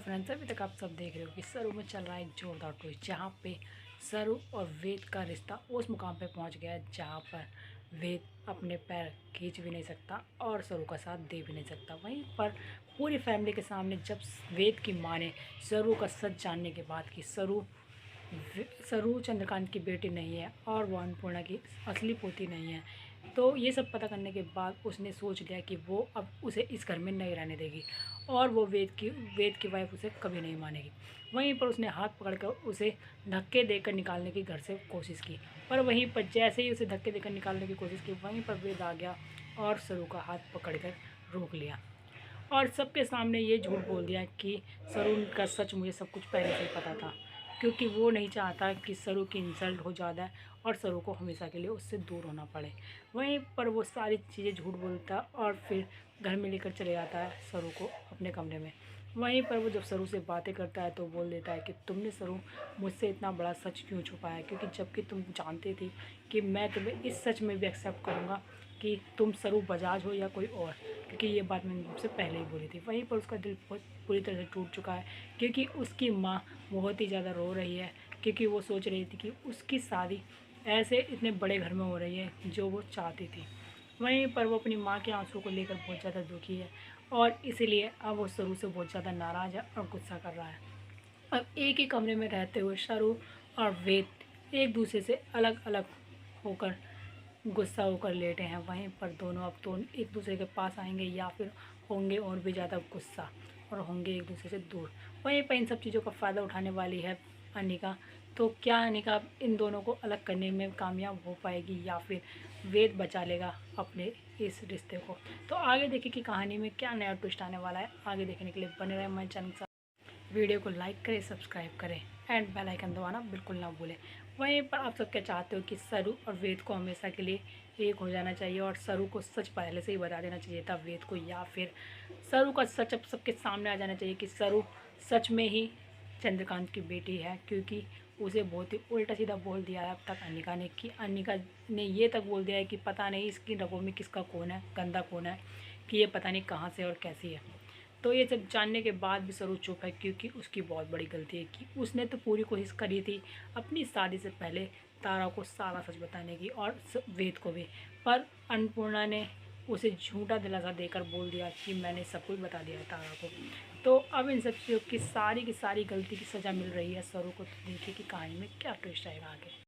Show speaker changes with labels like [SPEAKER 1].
[SPEAKER 1] Friends, अभी तक आप सब देख रहे हो कि सरू में चल रहा है एक जोरदार ट्विस्ट, जहाँ पे सरू और वेद का रिश्ता उस मुकाम पे पहुंच गया है जहाँ पर वेद अपने पैर खींच भी नहीं सकता और सरू का साथ दे भी नहीं सकता। वहीं पर पूरी फैमिली के सामने जब वेद की माँ ने सरू का सच जानने के बाद कि सरू चंद्रकांत की बेटी नहीं है और वो अन्नपूर्णा की असली पोती नहीं है, तो ये सब पता करने के बाद उसने सोच लिया कि वो अब उसे इस घर में नहीं रहने देगी और वो वेद की वाइफ उसे कभी नहीं मानेगी। वहीं पर उसने हाथ पकड़कर उसे धक्के देकर निकालने की घर से कोशिश की, पर वहीं पर जैसे ही उसे धक्के देकर निकालने की कोशिश की, वहीं पर वेद आ गया और सरू का हाथ पकड़कर रोक लिया और सबके सामने ये झूठ बोल दिया कि सरू का सच मुझे सब कुछ पहले से ही पता था, क्योंकि वो नहीं चाहता कि सरू की इंसल्ट हो ज़्यादा और सरू को हमेशा के लिए उससे दूर होना पड़े। वहीं पर वो सारी चीज़ें झूठ बोलता और फिर घर में लेकर चले जाता है सरू को अपने कमरे में। वहीं पर वो जब सरू से बातें करता है तो बोल देता है कि तुमने सरू मुझसे इतना बड़ा सच क्यों छुपाया, क्योंकि जबकि तुम जानते थी कि मैं तुम्हें इस सच में भी एक्सेप्ट करूँगा कि तुम सरू बजाज हो या कोई और, क्योंकि ये बात मैंने तुमसे पहले ही बोली थी। वहीं पर उसका दिल बहुत पूरी तरह से टूट चुका है, क्योंकि उसकी माँ बहुत ही ज़्यादा रो रही है, क्योंकि वो सोच रही थी कि उसकी शादी ऐसे इतने बड़े घर में हो रही है जो वो चाहती थी। वहीं पर वो अपनी माँ के आंसू को लेकर बहुत ज़्यादा दुखी है और इसीलिए अब वो सरू से बहुत ज़्यादा नाराज़ है और गुस्सा कर रहा है। अब एक ही कमरे में रहते हुए सरू और वेद एक दूसरे से अलग अलग होकर गुस्सा होकर लेटे हैं। वहीं पर दोनों अब तो एक दूसरे के पास आएंगे या फिर होंगे और भी ज़्यादा गुस्सा और होंगे एक दूसरे से दूर। वहीं पर इन सब चीज़ों का फ़ायदा उठाने वाली है अनिका। तो क्या अनिका इन दोनों को अलग करने में कामयाब हो पाएगी या फिर वेद बचा लेगा अपने इस रिश्ते को? तो आगे देखिए कि कहानी में क्या नया ट्विस्ट आने वाला है। आगे देखने के लिए बने रहे हमारे चैनल के साथ। वीडियो को लाइक करें, सब्सक्राइब करें एंड बेल आइकन दबाना बिल्कुल ना भूलें। वहीं पर आप सब क्या चाहते हो कि सरू और वेद को हमेशा के लिए एक हो जाना चाहिए और सरू को सच पहले से ही बता देना चाहिए था वेद को, या फिर सरू का सच अब सबके सामने आ जाना चाहिए कि सरू सच में ही चंद्रकांत की बेटी है, क्योंकि उसे बहुत ही उल्टा सीधा बोल दिया है अब तक अनिका ने, कि अनिका ने ये तक बोल दिया है कि पता नहीं इसकी रगों में किसका खून है, गंदा खून है, कि ये पता नहीं कहाँ से और कैसी है। तो ये सब जानने के बाद भी सरू चुप है, क्योंकि उसकी बहुत बड़ी गलती है कि उसने तो पूरी कोशिश करी थी अपनी शादी से पहले तारा को सारा सच बताने की और वेद को भी, पर अन्नपूर्णा ने उसे झूठा दिलासा देकर बोल दिया कि मैंने सब कुछ बता दिया है तारा को। तो अब इन सब चीज़ों की सारी गलती की सज़ा मिल रही है सरू को। तो देखिए कि कहानी में क्या ट्विस्ट आएगा आगे।